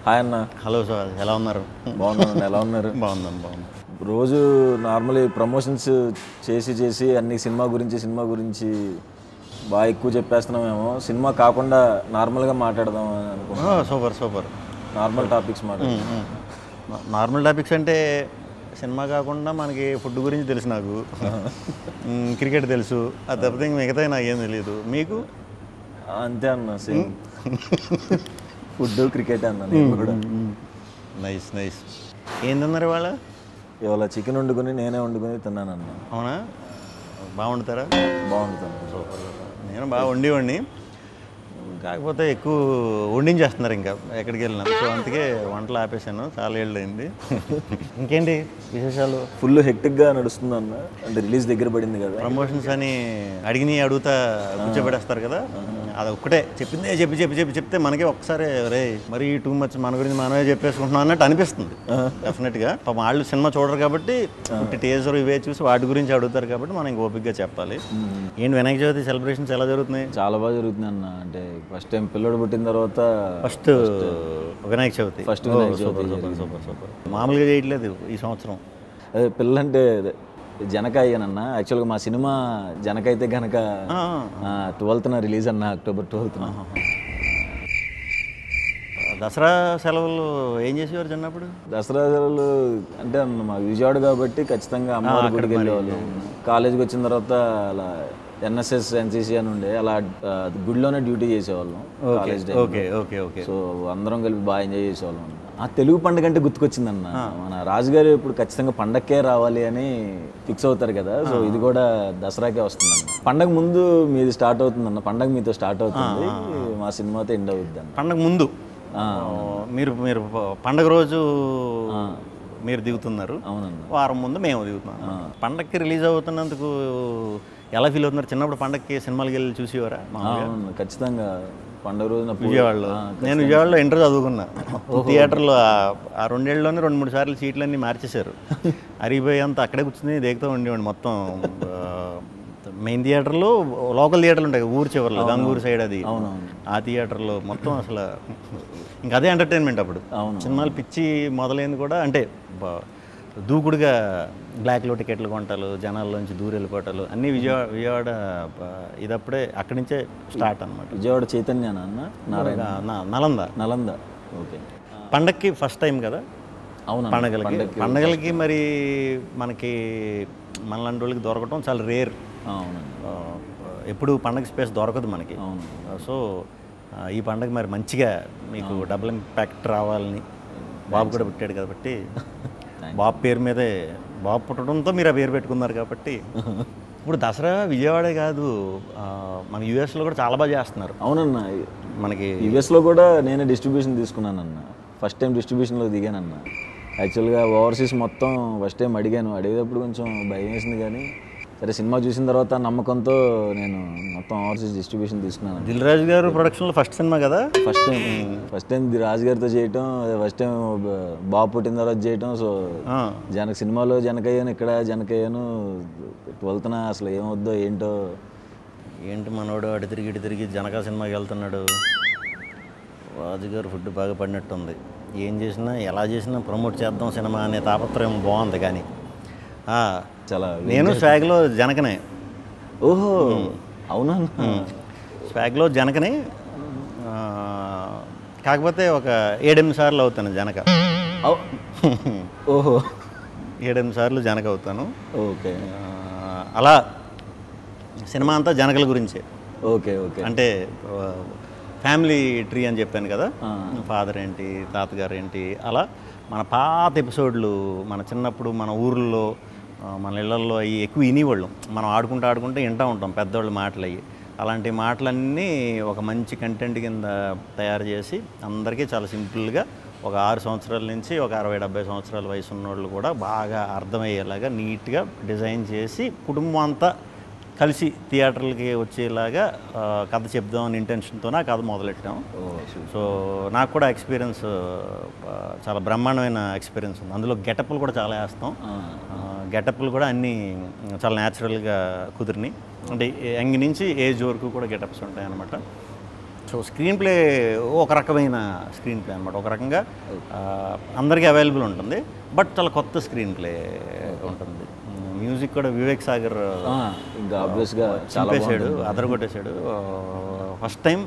Hi అన్న. Hello sir, ఎలా ఉన్నారు? బాగున్నాను. ఎలా ఉన్నారు? బాగుంది. రోజు నార్మల్లీ ప్రమోషన్స్ చేసి అన్ని సినిమా గురించి బాగా ఎక్కువ చెప్పేస్తున్నామేమో. సినిమా కాకుండా నార్మల్గా మాట్లాడదాం అని అనుకుంటున్నాను. Super. Normal topics normal topics అంటే సినిమా కాకుండా మనకి ఫుడ్ గురించి తెలుసు, నాకు క్రికెట్ తెలుసు, అది తప్పితే మిగతా నాకేం తెలియదు. మీకు? అంతే అన్న, సేమ్ ఫుడ్ క్రికెట్ అన్న. నేను కూడా నైస్. ఏందన్నారు వాళ్ళ? ఇవాళ చికెన్ నేనే వండుకొని తిన్నానన్న. అవునా? బాగుంటారా? బాగుంటుంది. సూపర్. నేను బాగా వండి కాకపోతే ఎక్కువ వండించేస్తున్నారు ఇంకా ఎక్కడికి వెళ్ళినా. సో అందుకే వంటలు ఆపేశాను, చాలా ఏళ్ళు అయింది. ఇంకేంటి విశేషాలు? ఫుల్ హెక్టిక్గా నడుస్తుంది అన్న. అంటే రిలీజ్ దగ్గర పడింది కదా, ప్రమోషన్స్ అని అడుగుతా కూర్చోబెడేస్తారు కదా. అది ఒక్కటే చెప్పిందే చెప్తే మనకే ఒక్కసారి రే మరి టూ మచ్ మన గురించి మనమే చెప్పేసుకుంటున్నాం అన్నట్టు అనిపిస్తుంది. డెఫినెట్గా వాళ్ళు సినిమా చూడరు కాబట్టి టీజర్ ఇవే చూసి వాటి గురించి అడుగుతారు కాబట్టి మనం ఓపిక్గా చెప్పాలి. ఏంటి వినాయక చవితి సెలబ్రేషన్స్ ఎలా జరుగుతున్నాయి? చాలా బాగా జరుగుతుంది అన్న. అంటే ఫస్ట్ టైం పిల్లడు పుట్టిన తర్వాత ఫస్ట్ వినాయక చవితి. సూపర్. మామూలుగా చేయట్లేదు ఈ సంవత్సరం. అదే పిల్లంటే జనకాయనన్న. యాక్చువల్గా మా సినిమా జనకైతే కనుక 12th రిలీజ్ అన్న, October 12th. దసరా సెలవులు ఏం చేసేవారు చిన్నప్పుడు? దసరా సెలవులు అంటే మా విజయవాడ కాబట్టి ఖచ్చితంగా అమ్మవారి గుడికి వెళ్ళేవాళ్ళం. కాలేజీకి వచ్చిన తర్వాత అలా NSS NCC అని ఉండే, అలా గుడిలోనే డ్యూటీ చేసేవాళ్ళం కాలేజ్ టైం. ఓకే. సో అందరం కలిపి బాగా ఎంజాయ్ చేసేవాళ్ళం. ఆ తెలుగు పండుగ అంటే గుర్తుకొచ్చిందన్న. మన రాజుగారు ఇప్పుడు ఖచ్చితంగా పండగకే రావాలి అని ఫిక్స్ అవుతారు కదా. సో ఇది కూడా దసరాకే వస్తుందన్న. పండగ ముందు మీది స్టార్ట్ అవుతుందన్న. పండగ మీతో స్టార్ట్ అవుతుంది, మా సినిమాతో ఎండ్ అవుతుంది అన్న. పండగ ముందు మీరు పండగ రోజు మీరు దిగుతున్నారు. అవునన్న. వారం ముందు మేము దిగుతున్నాం. పండగకి రిలీజ్ అవుతున్నందుకు ఎలా ఫీల్ అవుతున్నారు? చిన్నప్పుడు పండగకి సినిమాలకి వెళ్ళి చూసేవారా? ఖచ్చితంగా పండుగ రోజున విజయవాడలో. నేను విజయవాడలో ఇంటర్ చదువుకున్నా. థియేటర్లో ఆ 2 ఏళ్ళలోనే 2-3 సార్లు సీట్లన్నీ మార్చేశారు. అరిగిపోయేంత అక్కడే కూర్చుని దేగుతూ ఉండేవాడిని. మొత్తం మెయిన్ థియేటర్లో లోకల్ థియేటర్లు ఉంటాయి ఊరు చివరిలో, గంగూరు సైడ్, అది ఆ థియేటర్లో మొత్తం అసలు ఇంకా అదే ఎంటర్టైన్మెంట్. అప్పుడు సినిమాలు పిచ్చి మొదలైంది కూడా. అంటే దూకుడుగా బ్లాక్లో టికెట్లు కొంటాలు, జనాల్లోంచి దూరం వెళ్ళిపోవటాలు అన్నీ విజయవాడ ఇదప్పుడే అక్కడి నుంచే స్టార్ట్ అనమాట. విజయవాడ చైతన్య అన్న, నలంద. ఓకే. పండగకి ఫస్ట్ టైం కదా. అవును. పండగలకి మరి మనకి మనలాంటి వాళ్ళకి దొరకటం చాలా రేర్. ఎప్పుడు పండగ స్పేస్ దొరకదు మనకి. సో ఈ పండగ మరి మంచిగా మీకు డబుల్ ఇంపాక్ట్ రావాలని బాబు కూడా పుట్టాడు కాబట్టి, బాబు పేరు మీదే, బాబు పుట్టడంతో మీరు ఆ పేరు పెట్టుకున్నారు కాబట్టి. ఇప్పుడు దసరా విజయవాడే కాదు, మన యూఎస్లో కూడా చాలా బాగా చేస్తున్నారు. అవునన్న. మనకి యూఎస్లో కూడా నేనే డిస్ట్రిబ్యూషన్ తీసుకున్నానన్న. ఫస్ట్ టైం డిస్ట్రిబ్యూషన్లో దిగానన్న. యాక్చువల్గా ఓవర్సీస్ మొత్తం ఫస్ట్ టైం అడిగేటప్పుడు కొంచెం భయం వేసింది, కానీ సరే సినిమా చూసిన తర్వాత నమ్మకంతో నేను మొత్తం ఓవర్సీస్ డిస్ట్రిబ్యూషన్ తీసుకున్నాను. దిల్ రాజు గారు ప్రొడక్షన్లో ఫస్ట్ సినిమా కదా. ఫస్ట్ టైం రాజు గారితో చేయటం, ఫస్ట్ టైం బాబు పుట్టిన తర్వాత చేయటం. సో సినిమాలో జనకయ్యాను, ఇక్కడ జనకయ్యాను. 12th అసలు ఏమవుద్దో ఏంటి మనోడు అటు తిరిగి జనక సినిమాకి వెళ్తున్నాడు. రాజుగారు ఫుడ్ బాగా పడినట్టుంది. ఏం చేసినా ఎలా చేసినా ప్రమోట్ చేద్దాం సినిమా అనే తాపత్రయం బాగుంది. కానీ చాలా నేను స్వాగ్లో జనకనే. ఓహో అవునా? స్వాగ్లో జనకనే. కాకపోతే ఒక 7-8 సార్లు అవుతాను జనక. ఓహో 7-8 సార్లు జనక అవుతాను. ఓకే. అలా సినిమా అంతా జనకల గురించే. ఓకే. అంటే ఫ్యామిలీ ట్రీ అని చెప్పాను కదా. ఫాదర్ ఏంటి, తాతగారు ఏంటి, అలా మన పాత ఎపిసోడ్లు మన చిన్నప్పుడు మన ఊర్లో మన ఇళ్లలో అవి ఎక్కువ వినేవాళ్ళం. మనం ఆడుకుంటూ వింటూ ఉంటాం పెద్దవాళ్ళ మాటలు. అవి అలాంటి మాటలన్నీ ఒక మంచి కంటెంట్ కింద తయారు చేసి అందరికీ చాలా సింపుల్గా ఒక 6 సంవత్సరాల నుంచి ఒక 60-70 సంవత్సరాల వయసు ఉన్నోళ్ళు కూడా బాగా అర్థమయ్యేలాగా నీట్గా డిజైన్ చేసి కుటుంబం అంతా కలిసి థియేటర్లకి వచ్చేలాగా కథ చెప్దామని ఇంటెన్షన్తో ఆ కథ మొదలెట్టాం. సో నాకు కూడా ఎక్స్పీరియన్స్ చాలా బ్రహ్మాండమైన ఎక్స్పీరియన్స్ ఉంది. అందులో గెటప్లు కూడా చాలా వేస్తాం. గెటప్లు కూడా అన్నీ చాలా న్యాచురల్గా కుదిరినాయి. అంటే యంగ్ నుంచి ఏజ్ వరకు కూడా గెటప్స్ ఉంటాయి అన్నమాట. సో స్క్రీన్ ప్లే ఒక రకమైన స్క్రీన్ ప్లే అనమాట, ఒక రకంగా అందరికీ అవైలబుల్ ఉంటుంది, బట్ చాలా కొత్త స్క్రీన్ ప్లే ఉంటుంది. మ్యూజిక్ కూడా వివేక్ సాగర్ ఇంకా ఆబ్వియస్గా చంపేశాడు, అదరగొట్టేశాడు. ఫస్ట్ టైం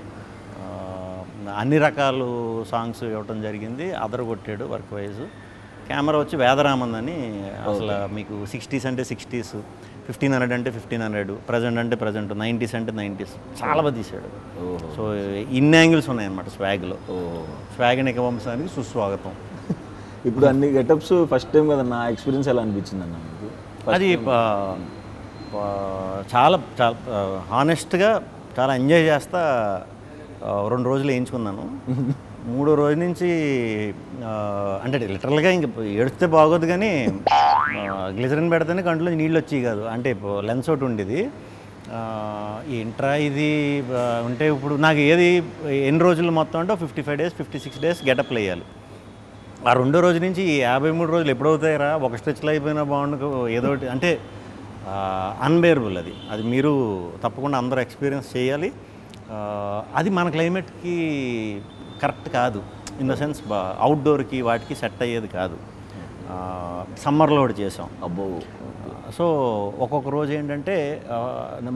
అన్ని రకాలు సాంగ్స్ ఇవ్వటం జరిగింది, అదరగొట్టాడు వర్క్ వైజ్. కెమెరా వచ్చి వేదరామన్ అని, అసలు మీకు 60s అంటే 60s, 1500 అంటే 1500, ప్రజెంట్ అంటే ప్రజెంట్, 90s అంటే 90s, చాలా బాగా తీశాడు. సో ఇన్ని యాంగిల్స్ ఉన్నాయన్నమాట స్వాగ్లో. స్వాగ్ని వంశానికి సుస్వాగతం. ఇప్పుడు అన్ని గెటప్స్ ఫస్ట్ టైం కదా, నా ఎక్స్పీరియన్స్ ఎలా అనిపించింది అన్న మీకు? అది చాలా చాలా హానెస్ట్గా చాలా ఎంజాయ్ చేస్తా 2 రోజులు వేయించుకున్నాను. 3వ రోజు నుంచి అంటే లిటరల్గా ఇంక ఏడిస్తే బాగోదు, కానీ గ్లిజరిన్ పెడితేనే కంట్లో నీళ్ళు వచ్చేవి కాదు. అంటే లెన్స్ ఒకటి ఉండేది, ఏంట్రా ఇది ఉంటే ఇప్పుడు నాకు ఏది ఎన్ని రోజులు మొత్తం అంటే 55 days 56 days గెటప్లు వేయాలి. ఆ 2వ రోజు నుంచి 53 రోజులు ఎప్పుడవుతాయిరా, ఒక స్ట్రెచ్లో అయిపోయినా బాగుండు ఏదో ఒకటి, అంటే అన్బేరబుల్. అది మీరు తప్పకుండా అందరూ ఎక్స్పీరియన్స్ చేయాలి. అది మన క్లైమేట్కి కరెక్ట్ కాదు, ఇన్ ద సెన్స్ అవుట్డోర్కి వాటికి సెట్ అయ్యేది కాదు. సమ్మర్లో ఒకటి చేసాం. అబ్బో. సో ఒక్కొక్క రోజు ఏంటంటే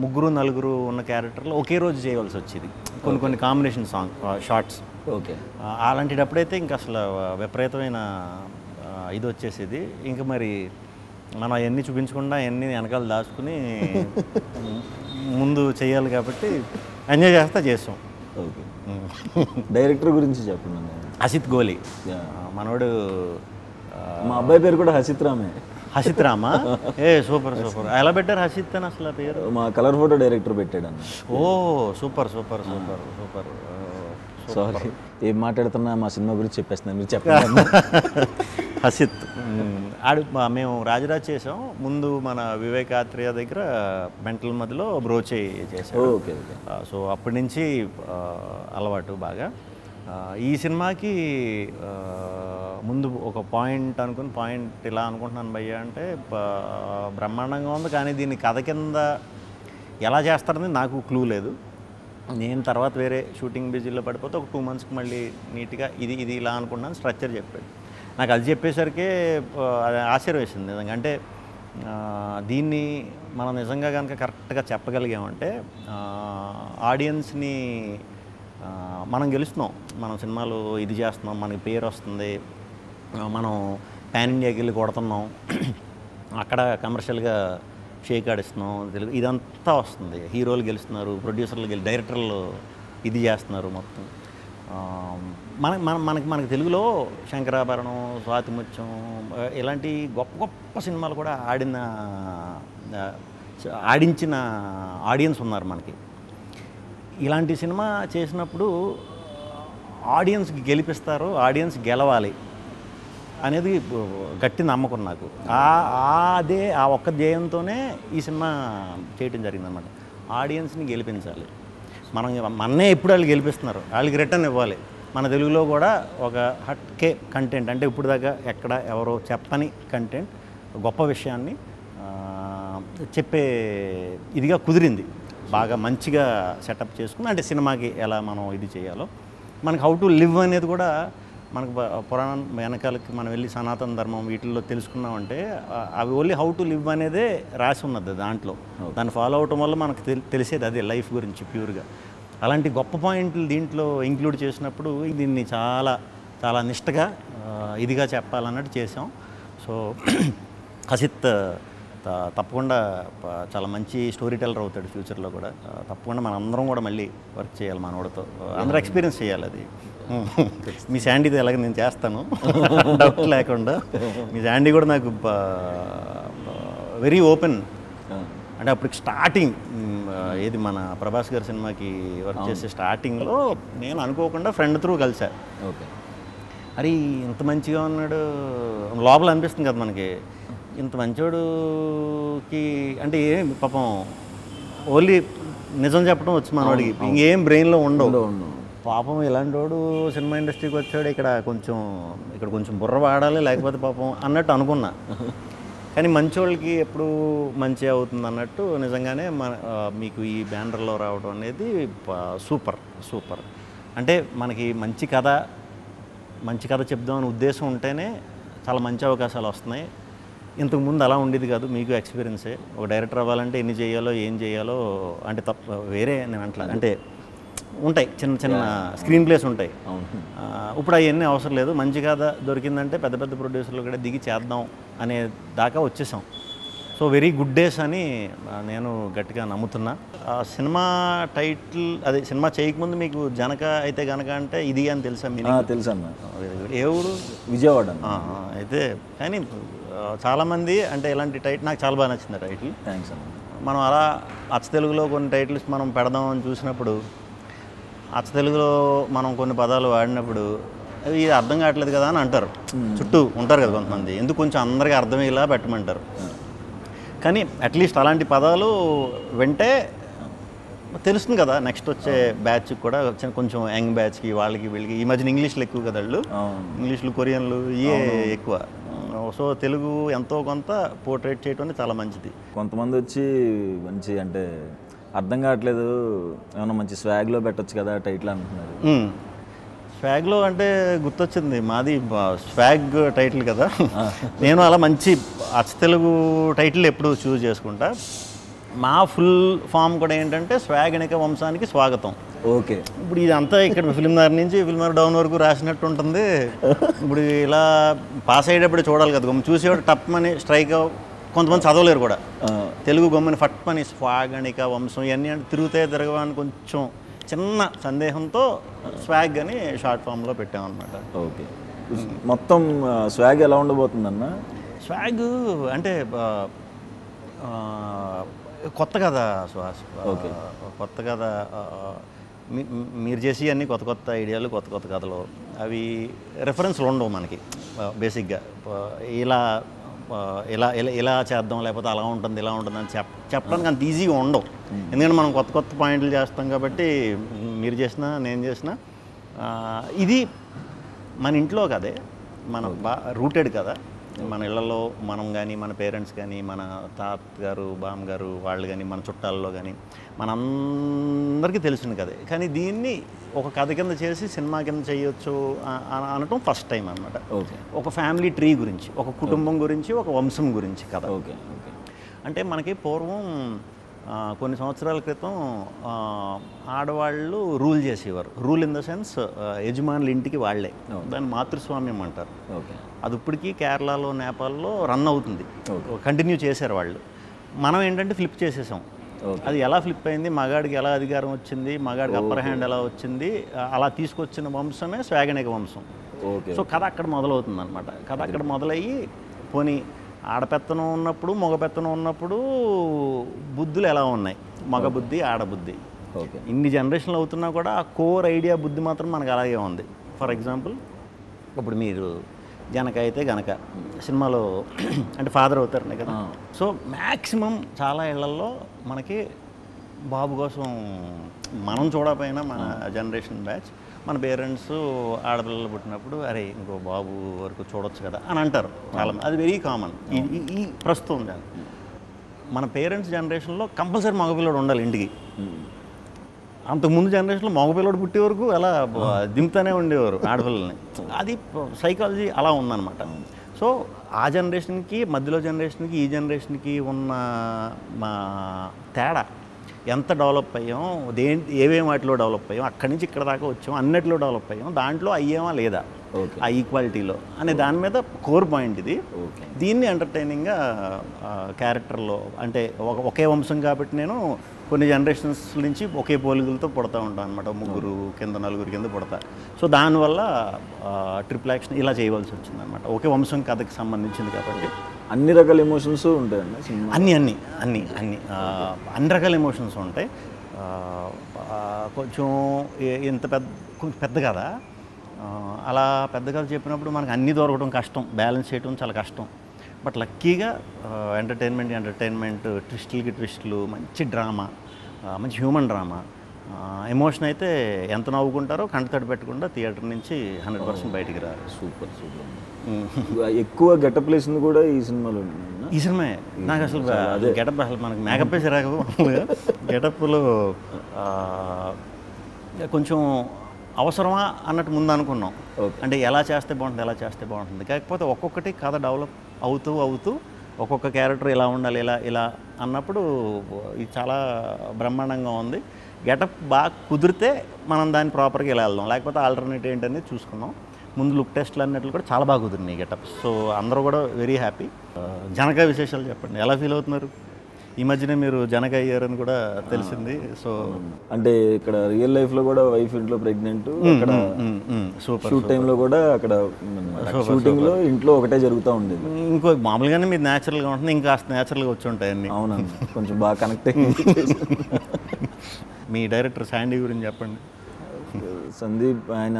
3-4 ఉన్న క్యారెక్టర్లు ఒకే రోజు చేయవలసి వచ్చేది, కొన్ని కాంబినేషన్ సాంగ్ షార్ట్స్. ఓకే. అలాంటిటప్పుడైతే ఇంకా అసలు విపరీతమైన ఇది వచ్చేసేది. ఇంకా మరి మనం అవన్నీ చూపించకుండా అవన్నీ వెనకాల దాచుకుని ముందు చేయాలి కాబట్టి ఎంజాయ్ చేస్తాం. ఓకే. డైరెక్టర్ గురించి చెప్పండి. హసిత్ గోలి మనోడు. మా అబ్బాయి పేరు కూడా హసిత్ రామే. హసిత్ రామా? సూపర్. ఎలా పెట్టారు హసిత్ అని అసలు పేరు? మా కలర్ ఫోటో డైరెక్టర్ పెట్టాడు అన్న. ఓ సూపర్. సారీ, ఏం మాట్లాడుతున్నా మా సినిమా గురించి చెప్పేస్తున్నాను, మీరు చెప్పండి. హసిత్ మేము రాజరాజ్ చేసాం ముందు, మన వివేకాత్రేయ దగ్గర మెంటల్ మధ్యలో బ్రోచే చేసాం. ఓకే. సో అప్పటి నుంచి అలవాటు బాగా. ఈ సినిమాకి ముందు ఒక పాయింట్ ఇలా అనుకుంటున్నాను భయ్య అంటే, బ్రహ్మాండంగా ఉంది, కానీ దీన్ని కథ కింద ఎలా చేస్తారని నాకు క్లూ లేదు. నేను తర్వాత వేరే షూటింగ్ బిజీలో పడిపోతే ఒక 2 monthsకి మళ్ళీ నీట్గా ఇది ఇలా అనుకుంటున్నాను, స్ట్రక్చర్ చెప్పాడు. నాకు అది చెప్పేసరికి అది ఆశ్చర్యం వేసింది నిజంగా. అంటే దీన్ని మనం నిజంగా కనుక కరెక్ట్గా చెప్పగలిగామంటే ఆడియన్స్ని మనం గెలుస్తున్నాం. మనం సినిమాలు ఇది చేస్తున్నాం, మనకి పేరు వస్తుంది, మనం పాన్ ఇండియాకి వెళ్ళి కొడుతున్నాం, అక్కడ కమర్షియల్గా షేక్ ఆడిస్తున్నాం, తెలుగు ఇదంతా వస్తుంది. హీరోలు గెలుస్తున్నారు, ప్రొడ్యూసర్లు డైరెక్టర్లు ఇది చేస్తున్నారు మొత్తం. మనకి తెలుగులో శంకరాభరణం, స్వాతిముత్యం ఇలాంటి గొప్ప సినిమాలు కూడా ఆడించిన ఆడియన్స్ ఉన్నారు మనకి. ఇలాంటి సినిమా చేసినప్పుడు ఆడియన్స్కి గెలిపిస్తారు, ఆడియన్స్ గెలవాలి అనేది గట్టి నమ్మకం నాకు. ఆ ఒక్క ధ్యేయంతోనే ఈ సినిమా చేయటం జరిగిందన్నమాట. ఆడియన్స్ని గెలిపించాలి. మన్నే ఎప్పుడు వాళ్ళు గెలిపిస్తున్నారు, వాళ్ళకి రిటర్న్ ఇవ్వాలి. మన తెలుగులో కూడా ఒక హట్కే కంటెంట్, అంటే ఇప్పుడు దాకా ఎక్కడ ఎవరో చెప్పని కంటెంట్, గొప్ప విషయాన్ని చెప్పే ఇదిగా కుదిరింది. బాగా మంచిగా సెటప్ చేసుకుని, అంటే సినిమాకి ఎలా మనం ఇది చేయాలో, మనకి హౌ టు లివ్ అనేది కూడా మనకు పురాణం వెనకాలకి మనం వెళ్ళి సనాతన ధర్మం వీటిల్లో తెలుసుకున్నామంటే అవి ఓన్లీ హౌ టు లివ్ అనేదే రాసి ఉన్నది దాంట్లో. దాన్ని ఫాలో అవటం వల్ల మనకు తెలిసేది అదే లైఫ్ గురించి ప్యూర్గా. అలాంటి గొప్ప పాయింట్లు దీంట్లో ఇంక్లూడ్ చేసినప్పుడు దీన్ని చాలా చాలా నిష్టగా ఇదిగా చెప్పాలన్నట్టు చేసాం. సో హసిత్ తప్పకుండా చాలా మంచి స్టోరీ టెల్లర్ అవుతాడు ఫ్యూచర్లో కూడా. తప్పకుండా మనం అందరం కూడా మళ్ళీ వర్క్ చేయాలి మనోడితో, అందరూ ఎక్స్పీరియన్స్ చేయాలి అది. మీ శాండీది ఎలాగ నేను చేస్తాను డౌట్ లేకుండా. మీ శాండీ కూడా నాకు వెరీ ఓపెన్. అంటే అప్పటికి స్టార్టింగ్ ఏది మన ప్రభాస్ గారి సినిమాకి వర్క్ చేసే స్టార్టింగ్లో నేను అనుకోకుండా ఫ్రెండ్ త్రూ కలిసా. ఓకే. అరే ఇంత మంచిగా ఉన్నాడు లోపల అనిపిస్తుంది కదా మనకి, ఇంత మంచోడుకి అంటే ఏం పాపం ఓన్లీ నిజం చెప్పడం వచ్చి మనవాడికి ఇంకేం బ్రెయిన్లో ఉండవు. పాపం ఇలాంటి వాడు సినిమా ఇండస్ట్రీకి వచ్చాడు, ఇక్కడ కొంచెం బుర్ర వాడాలి లేకపోతే పాపం అన్నట్టు అనుకున్నా. కానీ మంచోళ్ళకి ఎప్పుడు మంచి అవుతుంది అన్నట్టు నిజంగానే మీకు ఈ బ్యానర్లో రావడం అనేది సూపర్. అంటే మనకి మంచి కథ చెప్దామని ఉద్దేశం ఉంటేనే చాలా మంచి అవకాశాలు వస్తున్నాయి. ఇంతకుముందు అలా ఉండేది కాదు. మీకు ఎక్స్పీరియన్సే. ఒక డైరెక్టర్ అవ్వాలంటే ఎన్ని చేయాలో ఏం చేయాలో అంటే వేరే నేను అంటే ఉంటాయి, చిన్న స్క్రీన్ ప్లేస్ ఉంటాయి. ఇప్పుడు అవన్నీ అవసరం లేదు. మంచి కథ దొరికిందంటే పెద్ద పెద్ద ప్రొడ్యూసర్లు కూడా దిగి చేద్దాం అనే దాకా వచ్చేసాం. సో వెరీ గుడ్ డేస్ అని నేను గట్టిగా నమ్ముతున్నా. సినిమా టైటిల్ అదే సినిమా చేయకముందు మీకు జనక అయితే గనక అంటే ఇది అని తెలుసా? తెలుసన్న. ఏ ఊరు? విజయవాడ. అయితే కానీ చాలామంది అంటే ఇలాంటి టైటిల్ నాకు చాలా బాగా నచ్చింది టైటిల్. థ్యాంక్స్ అన్న. మనం అలా అచ్చ తెలుగులో కొన్ని టైటిల్స్ మనం పెడదామని చూసినప్పుడు అచ్చ తెలుగులో మనం కొన్ని పదాలు వాడినప్పుడు ఇది అర్థం కావట్లేదు కదా అని అంటారు. చుట్టూ ఉంటారు కదా కొంతమంది, ఎందుకు కొంచెం అందరికీ అర్థమయ్యేలా పెట్టమంటారు. కానీ అట్లీస్ట్ అలాంటి పదాలు వింటే తెలుస్తుంది కదా నెక్స్ట్ వచ్చే బ్యాచ్కి కూడా, కొంచెం యంగ్ బ్యాచ్కి వాళ్ళకి వీళ్ళకి. ఈ మధ్యన ఇంగ్లీష్లు ఎక్కువ కదా వాళ్ళు, ఇంగ్లీష్లు కొరియన్లు ఇవే ఎక్కువ. సో తెలుగు ఎంతో కొంత పోర్ట్రేట్ చేయడం అనేది చాలా మంచిది. కొంతమంది వచ్చి మంచి అంటే అర్థం కావట్లేదు, ఏమన్నా మంచి స్వాగ్లో పెట్టచ్చు కదా టైటిల్ అంటున్నారు. స్వాగ్లో అంటే గుర్తొచ్చింది, మాది స్వాగ్ టైటిల్ కదా. నేను అలా మంచి అచ్చ తెలుగు టైటిల్ ఎప్పుడు చూస్ చేసుకుంటా. మా ఫుల్ ఫామ్ కూడా ఏంటంటే స్వాగనిక వంశానికి స్వాగతం. ఓకే. ఇప్పుడు ఇదంతా ఇక్కడ ఫిల్మ్నగర్ నుంచి ఫిల్మ్నగర్ డౌన్ వరకు రాసినట్టు ఉంటుంది. ఇప్పుడు ఇలా పాస్ అయ్యేటప్పుడు చూడాలి కదా, చూసేవాడు టప్ అని స్ట్రైక్. కొంతమంది చదవలేరు కూడా తెలుగు గమ్మని ఫట్ అని స్వాగనిక వంశం ఇవన్నీ అంటే తిరగవని కొంచెం చిన్న సందేహంతో స్వాగ్ అని షార్ట్ ఫామ్లో పెట్టామన్నమాట. ఓకే. మొత్తం స్వాగ్ ఎలా ఉండబోతుందన్న? స్వాగ్ అంటే కొత్త కదా కొత్త కథ. మీరు చేసి అన్నీ కొత్త ఐడియాలు, కొత్త కథలు. అవి రెఫరెన్స్లు ఉండవు మనకి బేసిక్గా. ఇలా చేద్దాం, లేకపోతే అలా ఉంటుంది ఇలా ఉంటుంది అని చెప్పడానికి అంత ఈజీగా ఉండవు. ఎందుకంటే మనం కొత్త పాయింట్లు చేస్తాం కాబట్టి, మీరు చేసినా నేను చేసినా ఇది మన ఇంట్లో కదే, మన రూటెడ్ కదా. మన ఇళ్లలో మనం కానీ, మన పేరెంట్స్ కానీ, మన తాతగారు బామ్మగారు వాళ్ళు కానీ, మన చుట్టాల్లో కానీ మనందరికీ తెలిసిన కదే. కానీ దీన్ని ఒక కథ కింద చేసి సినిమా కింద చేయొచ్చు అనటం ఫస్ట్ టైం అన్నమాట. ఓకే. ఒక ఫ్యామిలీ ట్రీ గురించి, ఒక కుటుంబం గురించి, ఒక వంశం గురించి కథ. ఓకే. ఓకే. అంటే మనకి పూర్వం కొన్ని సంవత్సరాల క్రితం ఆడవాళ్ళు రూల్ చేసేవారు. రూల్ ఇన్ ద సెన్స్ యజమానుల ఇంటికి వాళ్ళే. దాన్ని మాతృస్వామ్యం అంటారు. ఓకే. అది ఇప్పటికీ కేరళలో, నేపాల్లో రన్ అవుతుంది, కంటిన్యూ చేశారు వాళ్ళు. మనం ఏంటంటే ఫ్లిప్ చేసేసాం. అది ఎలా ఫ్లిప్ అయింది, మగాడికి ఎలా అధికారం వచ్చింది, మగాడికి అప్పర్ హ్యాండ్ ఎలా వచ్చింది, అలా తీసుకొచ్చిన వంశమే స్వాగనిక వంశం. సో కథ అక్కడ మొదలవుతుంది అనమాట. కథ అక్కడ మొదలయ్యి పోనీ ఆడపెత్తనం ఉన్నప్పుడు, మగ పెత్తనం ఉన్నప్పుడు బుద్ధులు ఎలా ఉన్నాయి, మగ బుద్ధి, ఆడబుద్ధి. ఇన్ని జనరేషన్లు అవుతున్నా కూడా ఆ కోర్ ఐడియా బుద్ధి మాత్రం మనకు అలాగే ఉంది. ఫర్ ఎగ్జాంపుల్ ఇప్పుడు మీరు జనక అయితే గనక సినిమాలో అంటే ఫాదర్ అవుతారనే కదా. సో మ్యాక్సిమం చాలా ఇళ్లల్లో మనకి బాబు కోసం మనం చూడకపోయినా మన జనరేషన్ బ్యాచ్, మన పేరెంట్స్ ఆడపిల్లలు పుట్టినప్పుడు అరే ఇంకో బాబు వరకు చూడొచ్చు కదా అని అంటారు చాలా. అది వెరీ కామన్ ఈ ప్రస్తుతం. మన పేరెంట్స్ జనరేషన్లో కంపల్సరీ మగపిల్లడు ఉండాలి ఇంటికి. అంతకుముందు జనరేషన్లో మగపిల్లడు పుట్టే వరకు అలా దింపుతూనే ఉండేవారు ఆడపిల్లల్ని. అది సైకాలజీ అలా ఉందన్నమాట. సో ఆ జనరేషన్కి, మధ్యలో జనరేషన్కి, ఈ జనరేషన్కి ఉన్న మా తేడా, ఎంత డెవలప్ అయ్యాం, ఏమేమి వాటిలో డెవలప్ అయ్యాం, అక్కడి నుంచి ఇక్కడ దాకా వచ్చాం, అన్నిటిలో డెవలప్ అయ్యాం, దాంట్లో అయ్యామా లేదా ఆ ఈక్వాలిటీలో అనే దాని మీద కోర్ పాయింట్ ఇది. దీన్ని ఎంటర్టైనింగ్గా క్యారెక్టర్లో అంటే ఒకే వంశం కాబట్టి నేను కొన్ని జనరేషన్స్ నుంచి ఒకే పోలికలతో పుడతా ఉంటాను అనమాట. ముగ్గురు కింద, నలుగురు కింద పుడతా. సో దానివల్ల ట్రిపుల్ యాక్షన్ ఇలా చేయవలసి వచ్చింది అనమాట. ఒకే వంశం కథకి సంబంధించింది కాబట్టి అన్ని రకాల ఎమోషన్స్ ఉంటాయండి. అన్ని రకాల ఎమోషన్స్ ఉంటాయి. కొంచెం కొంచెం పెద్ద కదా, అలా పెద్ద కథ చెప్పినప్పుడు మనకు అన్నీ దొరకడం కష్టం, బ్యాలెన్స్ చేయడం చాలా కష్టం. బట్ లక్కీగా ఎంటర్టైన్మెంట్, ట్విస్టులకి ట్విస్టులు, మంచి డ్రామా, మంచి హ్యూమన్ డ్రామా, ఎమోషన్ అయితే ఎంత నవ్వుకుంటారో కంటతడి పెట్టకుండా థియేటర్ నుంచి 100% బయటికి రారు. సూపర్ ఎక్కువ గెటప్ వేసింది కూడా ఈ సినిమాలో. ఈ సినిమా నాకు అసలు గెటప్ అసలు మనకు మేకప్ వేసి రాక గెటప్లో కొంచెం అవసరమా అన్నట్టు ముందు అనుకున్నాం. అంటే ఎలా చేస్తే బాగుంటుంది కాకపోతే ఒక్కొక్కటి కథ డెవలప్ అవుతూ ఒక్కొక్క క్యారెక్టర్ ఇలా ఉండాలి ఇలా అన్నప్పుడు ఇది చాలా బ్రహ్మాండంగా ఉంది. గెటప్ బాగా కుదిరితే మనం దాన్ని ప్రాపర్గా ఇలా వెళ్దాం, లేకపోతే ఆల్టర్నేట్ ఏంటనేది చూసుకున్నాం. ముందు లుక్ టెస్ట్లు అన్నట్లు కూడా చాలా బాగా కుదిరినాయి గెటప్. సో అందరూ కూడా వెరీ హ్యాపీ. జనక విశేషాలు చెప్పండి, ఎలా ఫీల్ అవుతున్నారు? ఈ మధ్యనే మీరు జనక అయ్యారని కూడా తెలిసింది. సో అంటే ఇక్కడ రియల్ లైఫ్లో కూడా వైఫ్ ఇంట్లో ప్రెగ్నెంట్, అక్కడ షూట్ టైంలో కూడా అక్కడ షూటింగ్లో ఇంట్లో ఒకటే జరుగుతూ ఉండేది. ఇంకో మామూలుగానే మీరు న్యాచురల్గా ఉంటుంది, ఇంకా న్యాచురల్గా వచ్చి ఉంటాయి అన్నీ. అవునండి, కొంచెం బాగా కనెక్ట్ అయ్యింది. మీ డైరెక్టర్ శాండీ గురించి చెప్పండి. సందీప్ ఆయన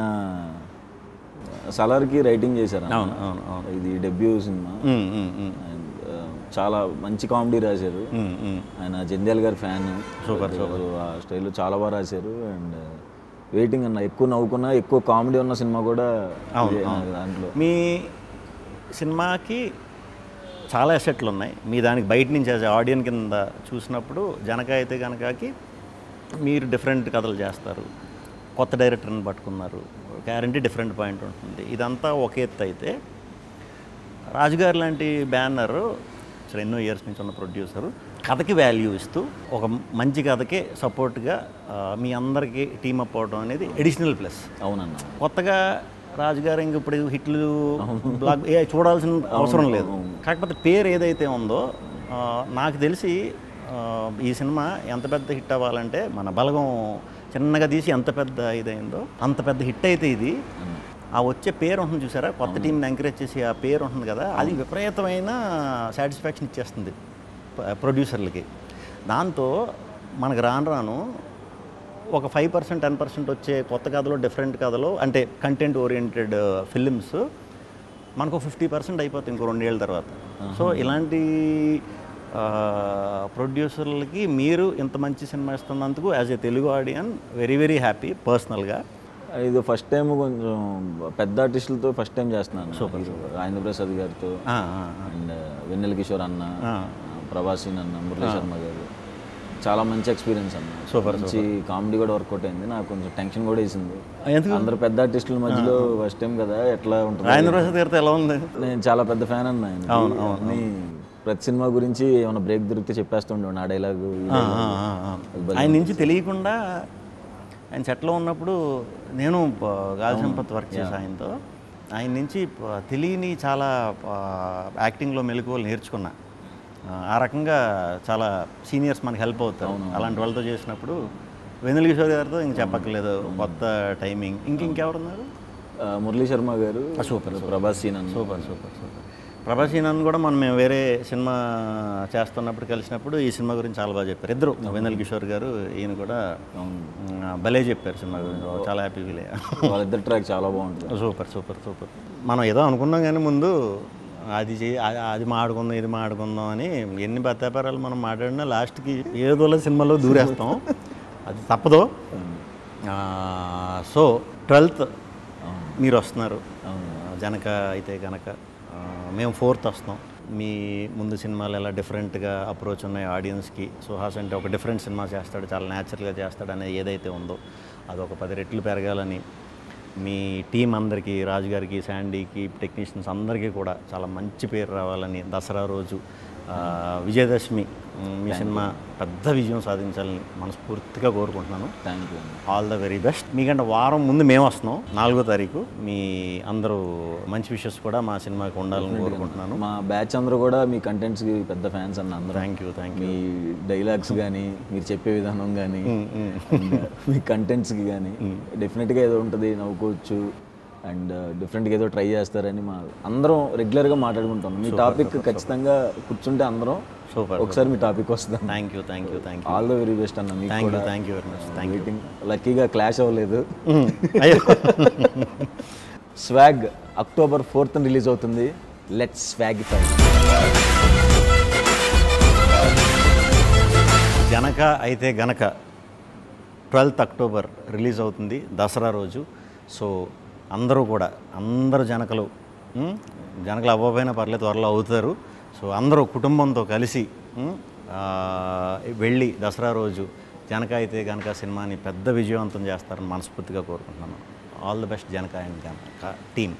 సలార్కి రైటింగ్ చేశారు. అవును. ఇది డెబ్యూ సినిమా. చాలా మంచి కామెడీ రాశారు. ఆయన జంధ్యాల గారి ఫ్యాన్. సూపర్. ఆ స్టైల్లో చాలా బాగా రాశారు. అండ్ వెయిటింగ్ అన్న, ఎక్కువ నవ్వుకున్నా, ఎక్కువ కామెడీ ఉన్న సినిమా కూడా దాంట్లో. మీ సినిమాకి చాలా ఎసెట్లు ఉన్నాయి. మీ దానికి బయట నుంచి యాజ్ ఆడియన్స్ కింద చూసినప్పుడు జనక అయితే కనుకకి మీరు డిఫరెంట్ కథలు చేస్తారు, కొత్త డైరెక్టర్ని పట్టుకున్నారు, గ్యారంటీ డిఫరెంట్ పాయింట్ ఉంటుంది. ఇదంతా ఒక ఎత్తు అయితే రాజుగారు లాంటి బ్యానర్ ఎన్నో ఇయర్స్ నుంచి ఉన్న ప్రొడ్యూసరు కథకి వాల్యూ ఇస్తూ ఒక మంచి కథకే సపోర్ట్గా మీ అందరికీ టీమప్ అవడం అనేది ఎడిషనల్ ప్లస్. అవునన్న, కొత్తగా రాజుగారు ఇంక ఇప్పుడు హిట్లు బ్లాక్ చూడాల్సిన అవసరం లేదు. కాకపోతే పేరు ఏదైతే ఉందో నాకు తెలిసి ఈ సినిమా ఎంత పెద్ద హిట్ అవ్వాలంటే మన బలగం చిన్నగా తీసి ఎంత పెద్ద ఇదైందో అంత పెద్ద హిట్ అయితే ఇది ఆ వచ్చే పేరు ఉంటుంది చూసారా, కొత్త టీంని ఎంకరేజ్ చేసి ఆ పేరు ఉంటుంది కదా, అది విపరీతమైన సాటిస్ఫాక్షన్ ఇచ్చేస్తుంది ప్రొడ్యూసర్లకి. దాంతో మనకు రాను ఒక 5% 10% వచ్చే కొత్త కథలో, డిఫరెంట్ కథలో, అంటే కంటెంట్ ఓరియంటెడ్ ఫిలిమ్స్ మనకు 50% అయిపోతుంది ఇంకో 2 ఏళ్ళ తర్వాత. సో ఇలాంటి ప్రొడ్యూసర్లకి మీరు ఇంత మంచి సినిమా ఇస్తున్నందుకు as a Telugu audience very very happy పర్సనల్గా. ఇది ఫస్ట్ టైం కొంచెం పెద్ద ఆర్టిస్టులతో ఫస్ట్ టైం చేస్తున్నాను. సూపర్. రాజేంద్ర ప్రసాద్ గారితో అండ్ వెన్నెల కిషోర్ అన్న, ప్రభాసీన్ అన్న, మురళీ శర్మ గారు, చాలా మంచి ఎక్స్పీరియన్స్ అన్న. సూపర్. మంచి కామెడీ కూడా వర్కౌట్ అయింది. నాకు కొంచెం టెన్షన్ కూడా వేసింది, అందరు పెద్ద ఆర్టిస్టుల మధ్యలో ఫస్ట్ టైం కదా, ఎట్లా ఉంటుంది. రాజేంద్ర ప్రసాద్ గారితో ఎలా ఉంది? నేను చాలా పెద్ద ఫ్యాన్ అన్న ఆయన. ప్రతి సినిమా గురించి ఏమైనా బ్రేక్ దొరికితే చెప్పేస్తుండే ఆ డైలాగు. ఆయన నుంచి తెలియకుండా ఆయన సెట్లో ఉన్నప్పుడు నేను గాలి సంపత్ వర్క్ చేశాను ఆయనతో. ఆయన నుంచి తెలియని చాలా యాక్టింగ్లో మెలకువలు నేర్చుకున్నా. ఆ రకంగా చాలా సీనియర్స్ మనకి హెల్ప్ అవుతారు అలాంటి వాళ్ళతో చేసినప్పుడు. వెన్నెల కిషోర్ గారితో ఇంక చెప్పక్కర్లేదు, కొత్త టైమింగ్. ఇంకెవరున్నారు? మురళీ శర్మ గారు. సూపర్. ప్రభాసీన్. సూపర్. ప్రభాసీన్ కూడా మేము వేరే సినిమా చేస్తున్నప్పుడు కలిసినప్పుడు ఈ సినిమా గురించి చాలా బాగా చెప్పారు ఇద్దరు, వెన్నెల కిషోర్ గారు ఈయన కూడా భలే చెప్పారు సినిమా గురించి. చాలా హ్యాపీ ఫీల్ అయ్యా. వాళ్ళిద్దరు ట్రాక్ చాలా బాగుంటుంది. సూపర్. మనం ఏదో అనుకున్నాం కానీ ముందు అది మాట్లాడుకుందాం ఇది మాట్లాడుకుందాం అని ఎన్ని బత్తాపారాలు మనం మాట్లాడినా లాస్ట్కి ఏదోలా సినిమాలో దూరేస్తాం, అది తప్పదు. సో 12th మీరు వస్తున్నారు జనక అయితే కనుక, మేము 4th వస్తాం. మీ ముందు సినిమాలు ఎలా డిఫరెంట్గా అప్రోచ్ ఉన్నాయి ఆడియన్స్కి. సుహాస్ అంటే ఒక డిఫరెంట్ సినిమా చేస్తాడు, చాలా న్యాచురల్గా చేస్తాడు అనేది ఏదైతే ఉందో అది ఒక 10 రెట్లు పెరగాలని మీ టీం అందరికీ, రాజుగారికి, శాండీకి, టెక్నీషియన్స్ అందరికీ కూడా చాలా మంచి పేరు రావాలని, దసరా రోజు విజయదశమి మీ సినిమా పెద్ద విజయం సాధించాలని మనస్ఫూర్తిగా కోరుకుంటున్నాను. Thank you. All the very best. మీకంటే వారం ముందు మేము వస్తున్నాం 4వ తారీఖు. మీ అందరూ మంచి విషెస్ కూడా మా సినిమాకి ఉండాలని కోరుకుంటున్నాను. మా బ్యాచ్ అందరూ కూడా మీ కంటెంట్స్కి పెద్ద ఫ్యాన్స్ అన్న అందరూ. Thank you. మీ డైలాగ్స్ కానీ, మీరు చెప్పే విధానం కానీ, మీ కంటెంట్స్కి కానీ డెఫినెట్గా ఏదో ఉంటుంది, నవ్వుకోవచ్చు అండ్ డిఫరెంట్గా ఏదో ట్రై చేస్తారని మా అందరం రెగ్యులర్గా మాట్లాడుకుంటాం. మీ టాపిక్ ఖచ్చితంగా కూర్చుంటే అందరం ఒకసారి మీ టాపిక్ వస్తుంది. Thank you. All the very best అన్న. మీకు కూడా thank you very much. Waiting. లక్కీగా క్లాష్ అవ్వలేదు. స్వాగ్ October 4th రిలీజ్ అవుతుంది. లెట్స్ స్వాగిఫై. జనక అయితే గనక 12th అక్టోబర్ రిలీజ్ అవుతుంది, దసరా రోజు. సో అందరూ జనకలు అవ్వకపోయినా పర్లేదు, త్వరలో అవుతారు. సో అందరూ కుటుంబంతో కలిసి వెళ్ళి దసరా రోజు జనక అయితే గనక సినిమాని పెద్ద విజయవంతం చేస్తారని మనస్ఫూర్తిగా కోరుకుంటున్నాను. All the best Janaka and Janaka team.